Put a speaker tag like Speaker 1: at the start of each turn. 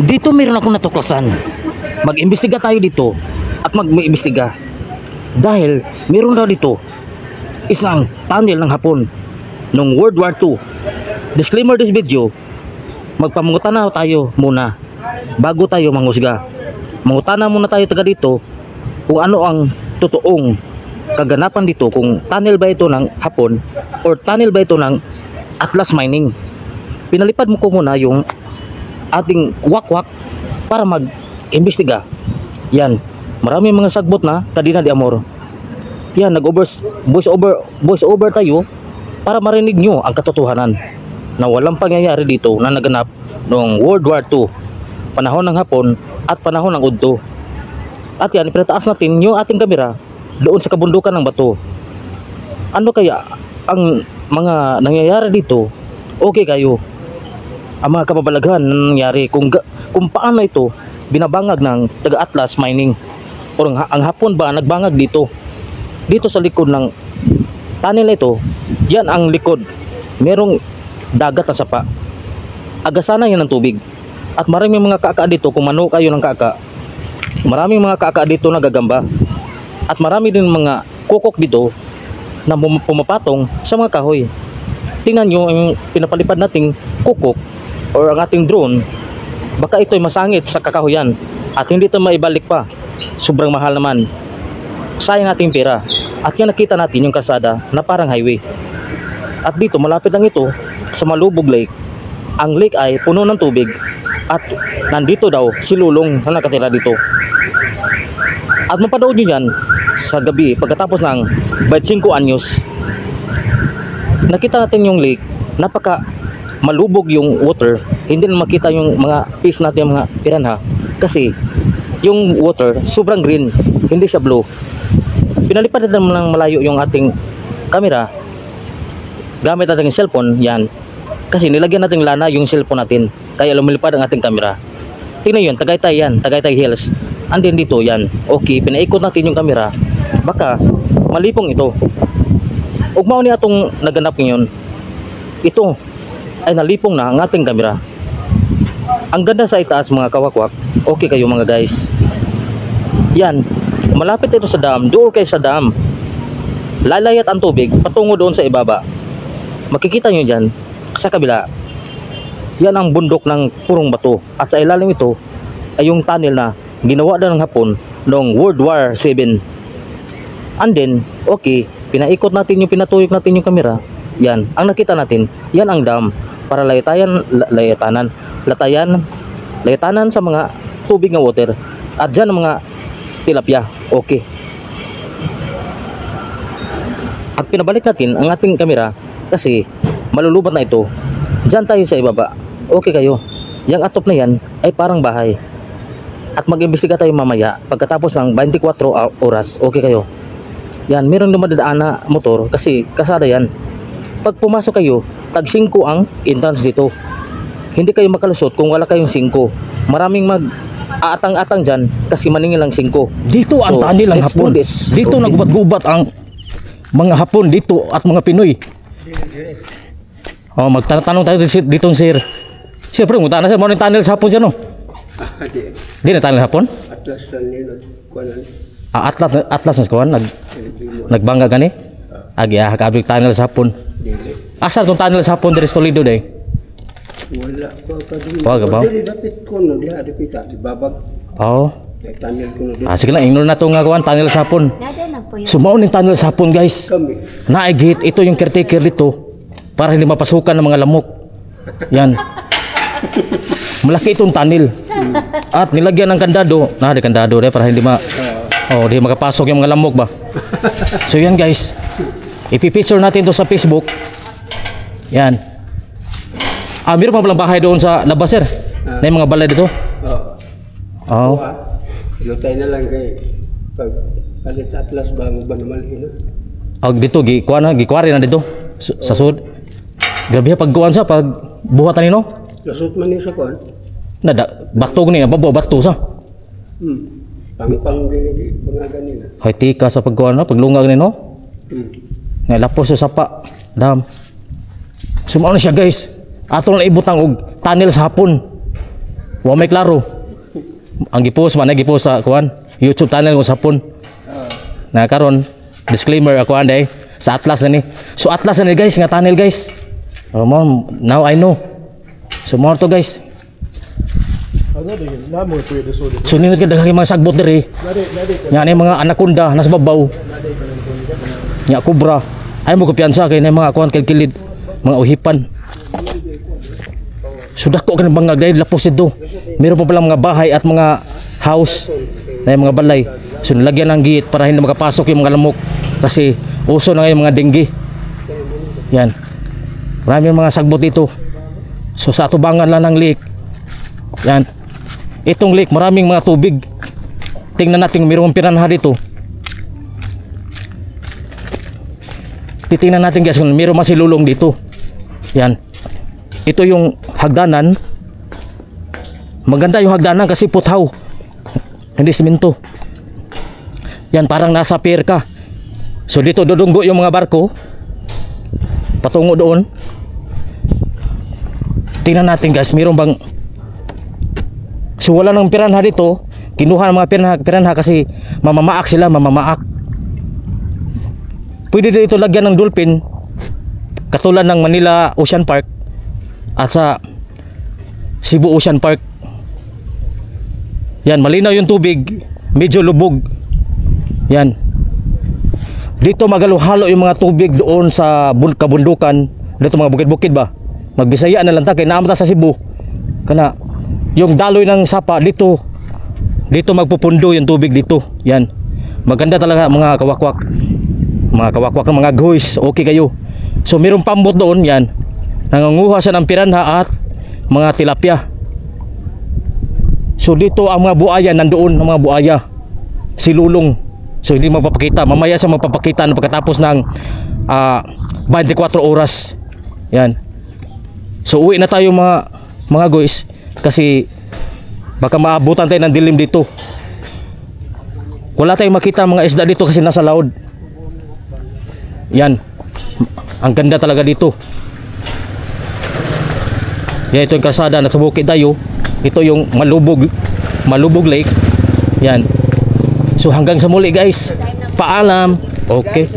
Speaker 1: Dito meron akong natuklasan. Mag-imbestiga tayo dito at mag-imbestiga. Dahil meron daw dito isang tunnel ng Hapon noong World War II. Disclaimer this video, magpamangutana tayo muna bago tayo manghusga. Mangutana muna tayo taga dito kung ano ang totoong kaganapan dito, kung tunnel ba ito ng Hapon or tunnel ba ito ng Atlas Mining. Pinalipad mo ko muna yung ating wakwak para mag-imbestiga. Yan, maraming mga sagbot na kadina di amor. Yan, voice over tayo para marinig nyo ang katotohanan na walang pangyayari dito na naganap noong World War II, panahon ng Hapon at panahon ng Udto. At yan, pinataas natin yung ating kamera doon sa kabundukan ng bato. Ano kaya ang mga nangyayari dito? Okay kayo, ang mga kababalaghan na nangyari kung paano ito binabangag ng taga Atlas Mining, o ang Hapon ba nagbangag dito sa likod ng tunnel ito. Yan ang likod, merong dagat na sapa, agasanan yan ng tubig. At maraming mga kaka dito, kung mano kayo ng kaka, maraming mga kaka dito na gagamba. At marami din mga kukok dito na pumapatong sa mga kahoy. Tingnan nyo yung pinapalipad nating kukok or ang ating drone, baka ito'y masangit sa kakahoyan at hindi ito maibalik pa. Sobrang mahal naman, sayang ating pera. At yan, nakita natin yung kalsada na parang highway. At dito malapit lang ito sa Malubog Lake. Ang lake ay puno ng tubig at nandito daw si Lulong na nakatira dito. At mapanood nyo yan sa gabi pagkatapos ng 25 anyos. Nakita natin yung lake, napaka malubog yung water, hindi na makita yung mga fish natin, yung mga piranha, kasi yung water sobrang green, hindi siya blue. Pinalipad natin ng malayo yung ating camera gamit natin yung cellphone, yan, kasi nilagyan natin lana yung cellphone natin, kaya lumilipad ang ating camera. Tingnan yun, Tagaytay yan, Tagaytay Hills. Andin dito yan. Okay, pinaikot natin yung camera, baka malipong ito. Ugmao ni atong naganap ngayon, ito ay nalipong na ang ating camera. Ang ganda sa itaas mga kawakwak. Okay kayo mga guys. Yan, malapit ito sa dam, doon kayo sa dam. Lalayat ang tubig patungo doon sa ibaba. Makikita nyo dyan sa kabila, yan ang bundok ng purong bato. At sa ilalim ito ay yung tunnel na ginawa na ng Hapon noong World War VII. And then, okay, pinaikot natin yung, pinatuyok natin yung kamera. Yan, ang nakita natin, yan ang dam para layatanan sa mga tubig ng water. At dyan ang mga tilapia. Okay. At pinabalik natin ang ating kamera kasi malulubat na ito. Dyan tayo sa ibaba. Okay kayo. Yang atop na yan ay parang bahay. At mag-imbestiga tayo mamaya pagkatapos ng 24 oras. Okay kayo. Yan, mayroong dumadaan na motor kasi kasada yan. Pag pumasok kayo, tag 5 ang entrance dito. Hindi kayo makalusot kung wala kayong 5. Maraming mag-aatang-atang dyan kasi maningil lang 5.
Speaker 2: Dito ang tunnel ng Hapon. Dito naggubat-gubat ang mga Hapon dito at mga Pinoy. Oh, magtanong tayo dito, sir. Siyempre, munta na sir, mo tunnel sa Hapon siya, no? Di na tunnel Hapon?
Speaker 3: Atlas lang nila.
Speaker 2: Atlas na kuan nagbangga gani. Agi kabig tunnel sa Hapon. Asa tong tunnel sa Hapon diri sa Toledo day?
Speaker 3: Wala pa kadto.
Speaker 2: Wala ba?
Speaker 3: Dili dapat ko nagla dipita di babag.
Speaker 2: Oh.
Speaker 3: Tunnel ko na.
Speaker 2: Sige na, ignore na to nga kuan tunnel sa Hapon. Sumao ning tunnel sa Hapon, guys.
Speaker 3: Kami.
Speaker 2: Naay gate, ito yung caretaker dito para hindi mapasukan ng mga lamok. Yan. Malaki itong tunnel. At nilagyan ng kandado. Di kandado para hindi di makapasok yung mga lamok ba. So yan guys, ipipicture natin to sa Facebook. Yan. Meron pa palang bahay doon sa labas sir. Na yung mga balay dito. Oo.
Speaker 3: Lutay na lang kay pag palit Atlas ba naman ino.
Speaker 2: Dito gikwari na dito sa sud. Grabe pag kuan sa pag buhatan nino.
Speaker 3: Lasot man ni sa kuan.
Speaker 2: Bato ni bato sa.
Speaker 3: Pang ganina.
Speaker 2: Hoy tika sa pagkuan paglungag nino. Nga lapos sa sapa, dam. Sumao na siya guys. Ato na ibutang og tunnel sa Hapon. Wa may klaro. Ang gipost man gipost sa kuan YouTube channel ko sa hapon. Na karon disclaimer ako anday sa Atlas na ni. So Atlas na ni guys nga tunnel guys. Oh, mom, now I know. So more to guys. So ninod ka daghang mga sagbot diri. Nya ni mga anaconda nasa babaw. Nya kubra. Ay mo kumpiyansa kay na mga kuan kilid mga uhipan. So dako ka ng bangag dahil lapos ito. Meron pa pala mga bahay at mga house na yung mga balay. So nilagyan ng gate para hindi makapasok yung mga lamok kasi uso na ngayon mga dengue. Yan. Maraming mga sagbot dito. So sa atubangan lang ng lake. Yan. Itong lake maraming mga tubig. Tingnan natin kung mayroong piranha dito. Titingnan natin guys kung mayroong masilulong dito. Yan. Ito yung hagdanan. Maganda yung hagdanan kasi puthaw. Hindi simento. Yan parang nasa pier ka. So dito dudunggo yung mga barko. Patungo doon. Tingnan natin guys, mayroon bang so wala nang piranha dito. Kinuha ng mga piranha kasi mamamaak sila, mamamaak. Pwede dito lagyan ng dolphin. Katulad ng Manila Ocean Park at sa Cebu Ocean Park. Yan, malinaw yung tubig, medyo lubog. Yan. Dito magalo-halo yung mga tubig doon sa kabundukan. Dito mga bukid-bukid ba? Magbisaya na lang ta kay naamta sa Cebu. Kana yung daloy ng sapa dito. Dito magpupundo yung tubig dito. Yan. Maganda talaga mga kawakwak. Mga kawakwak ng mga guys, okay kayo. So mayroong pambot doon, yan. Nangunguha siya ng piranha at mga tilapia. So dito ang mga buaya nandoon, ang mga buaya. Silulong. So hindi magpapakita. Mamaya siya magpapakita na pagkatapos ng 24 oras. Yan. So uwi na tayo mga guys kasi baka maabutan tayo ng dilim dito. Wala tayong makita mga isda dito kasi nasa laod. Yan. Ang ganda talaga dito. Yan, ito yung kalsada na sa bukid tayo. Ito yung Malubog Lake. Yan. So hanggang sa muli guys. Paalam. Okay.